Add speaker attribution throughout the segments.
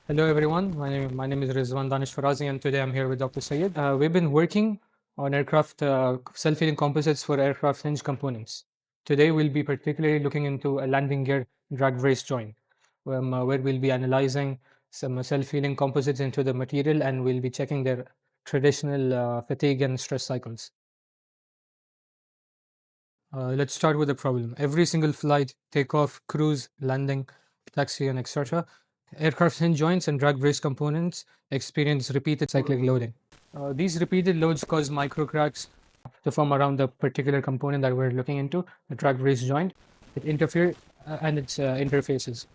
Speaker 1: Hello everyone, my name is Rizwan Danish Farazi and today I'm here with Dr. Sayed. We've been working on aircraft self-healing composites for aircraft hinge components. Today we'll be particularly looking into a landing gear drag brace joint, where we'll be analyzing some self-healing composites into the material and we'll be checking their traditional fatigue and stress cycles. Let's start with the problem. Every single flight, takeoff, cruise, landing, taxi, and etc., aircraft hinge joints and drag brace components experience repeated cyclic loading. These repeated loads cause micro cracks to form around the particular component that we're looking into, the drag brace joint. It interfere and its interfaces,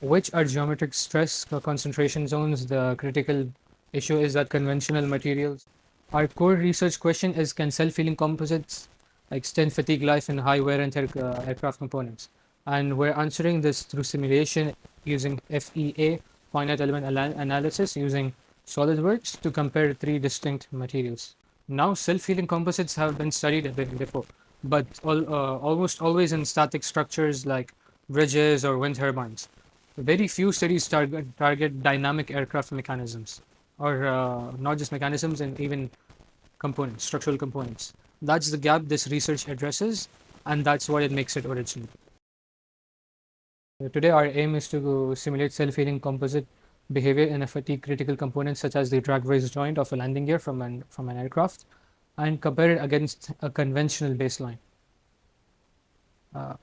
Speaker 1: which are geometric stress concentration zones. The critical issue is that conventional materials. Our core research question is, can self-healing composites extend fatigue life in high wear and tear aircraft components? And we're answering this through simulation using FEA, finite element analysis, using SolidWorks to compare three distinct materials. Now, self-healing composites have been studied a bit before, but almost always in static structures like bridges or wind turbines. Very few studies target dynamic aircraft mechanisms, or not just mechanisms, and even components, structural components. That's the gap this research addresses, and that's what it makes it original. Today, our aim is to simulate self-healing composite behavior in a fatigue critical component such as the drag race joint of a landing gear from an aircraft, and compare it against a conventional baseline. Uh,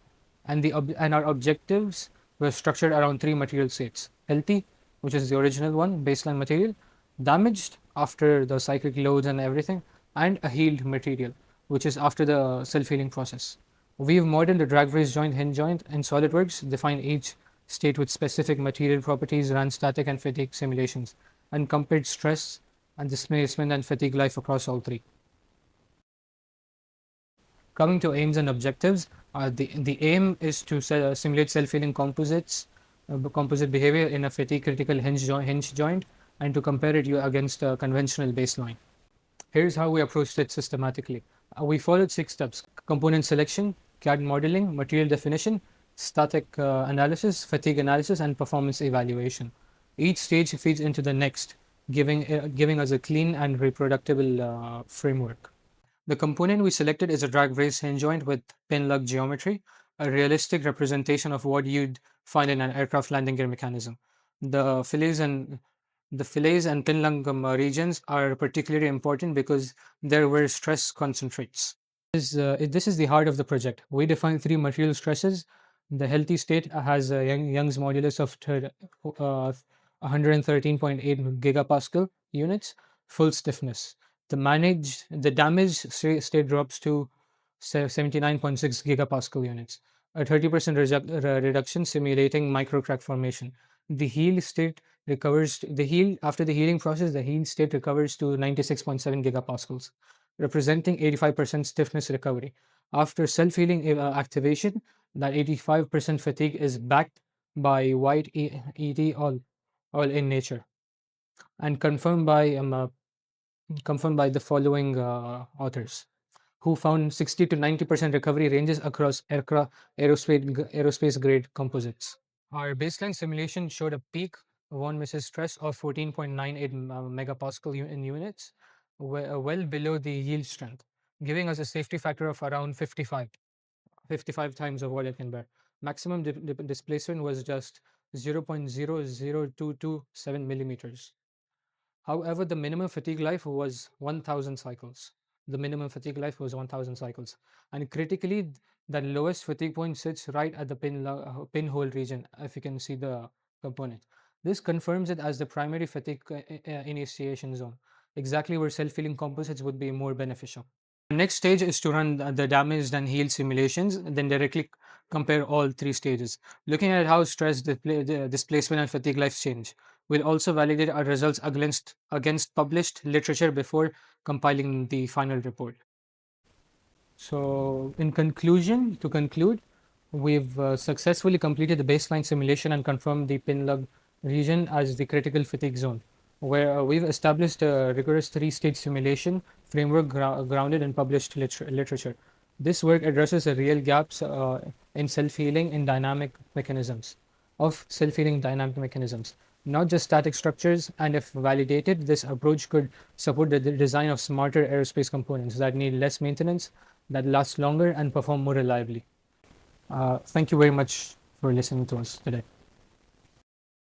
Speaker 1: and our objectives were structured around three material states: healthy, which is the original one, baseline material; damaged after the cyclic loads and everything; and a healed material, which is after the self-healing process. We've modeled the drag race joint, hinge joint in SolidWorks, defined each state with specific material properties, ran static and fatigue simulations, and compared stress and displacement and fatigue life across all three. Coming to aims and objectives, the aim is to simulate self-healing composite behavior in a fatigue critical hinge joint, and to compare it against a conventional baseline. Here's how we approached it systematically. We followed 6 steps: component selection, CAD modeling, material definition, static analysis, fatigue analysis, and performance evaluation. Each stage feeds into the next, giving us a clean and reproducible framework. The component we selected is a drag race hinge joint with pin lug geometry, a realistic representation of what you'd find in an aircraft landing gear mechanism. The fillets and pin lug regions are particularly important because they're where stress concentrates. This is the heart of the project. We define three material stresses. The healthy state has a Young's modulus of 113.8 gigapascal units, full stiffness. The damaged state drops to 79.6 gigapascal units, a 30% reduction, simulating microcrack formation. The healed state after the healing process, the healed state recovers to 96.7 gigapascals, representing 85% stiffness recovery. After self-healing activation, that 85% fatigue is backed by white ET all in nature, and confirmed by the following authors, who found 60 to 90% recovery ranges across aerospace grade composites. Our baseline simulation showed a peak von Mises stress of 14.98 megapascal in units, well below the yield strength, giving us a safety factor of around 55 times of what it can bear. Maximum displacement was just 0.00227 millimeters. However, the minimum fatigue life was 1000 cycles. The minimum fatigue life was 1000 cycles. And critically, the lowest fatigue point sits right at the pinhole region, if you can see the component. This confirms it as the primary fatigue initiation zone, exactly where self-healing composites would be more beneficial. The next stage is to run the damaged and healed simulations, then directly compare all three stages, looking at how stress, displacement, and fatigue life change. We'll also validate our results against published literature before compiling the final report. So, to conclude, we've successfully completed the baseline simulation and confirmed the pin lug region as the critical fatigue zone, where we've established a rigorous three-stage simulation framework grounded in published literature. This work addresses the real gaps in self-healing dynamic mechanisms. not just static structures. And if validated, this approach could support the design of smarter aerospace components that need less maintenance, that last longer, and perform more reliably. Thank you very much for listening to us today.